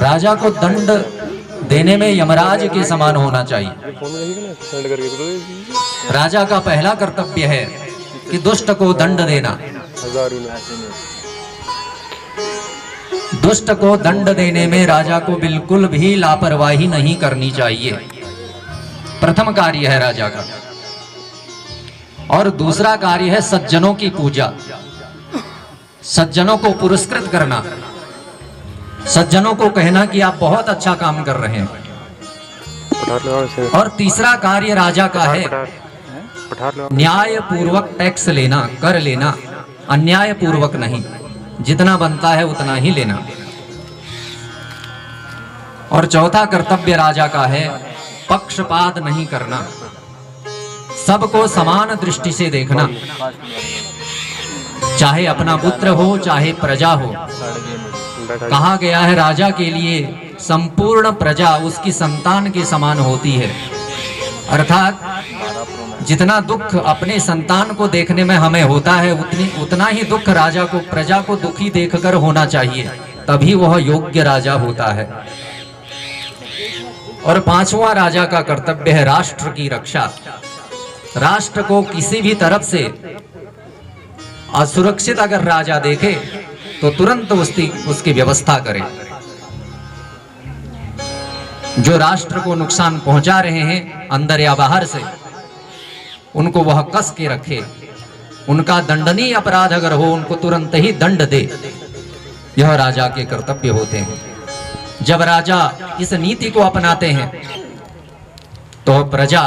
राजा को दंड देने में यमराज के समान होना चाहिए। राजा का पहला कर्तव्य है कि दुष्ट को दंड देना। दुष्ट को दंड देने में राजा को बिल्कुल भी लापरवाही नहीं करनी चाहिए। प्रथम कार्य है राजा का। और दूसरा कार्य है सज्जनों की पूजा, सज्जनों को पुरस्कृत करना, सज्जनों को कहना कि आप बहुत अच्छा काम कर रहे हैं। और तीसरा कार्य राजा का है न्याय पूर्वक टैक्स लेना, कर लेना, अन्याय पूर्वक नहीं, जितना बनता है उतना ही लेना। और चौथा कर्तव्य राजा का है पक्षपात नहीं करना, सबको समान दृष्टि से देखना, चाहे अपना पुत्र हो चाहे प्रजा हो। कहा गया है राजा के लिए संपूर्ण प्रजा उसकी संतान के समान होती है। अर्थात जितना दुख अपने संतान को देखने में हमें होता है उतना ही दुख राजा को, प्रजा को दुखी देखकर होना चाहिए, तभी वह योग्य राजा होता है। और पांचवा राजा का कर्तव्य है राष्ट्र की रक्षा। राष्ट्र को किसी भी तरफ से असुरक्षित अगर राजा देखे तो तुरंत उसकी व्यवस्था करे। जो राष्ट्र को नुकसान पहुंचा रहे हैं अंदर या बाहर से, उनको वह कस के रखे। उनका दंडनीय अपराध अगर हो उनको तुरंत ही दंड दे। यह राजा के कर्तव्य होते हैं। जब राजा इस नीति को अपनाते हैं तो प्रजा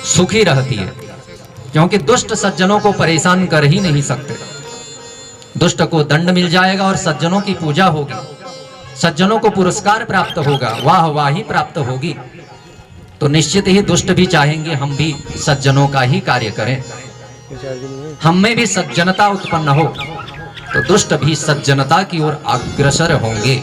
सुखी रहती है, क्योंकि दुष्ट सज्जनों को परेशान कर ही नहीं सकते। दुष्ट को दंड मिल जाएगा और सज्जनों की पूजा होगी, सज्जनों को पुरस्कार प्राप्त होगा, वाहवाही प्राप्त होगी, तो निश्चित ही दुष्ट भी चाहेंगे हम भी सज्जनों का ही कार्य करें। हम में भी सज्जनता उत्पन्न हो तो दुष्ट भी सज्जनता की ओर अग्रसर होंगे।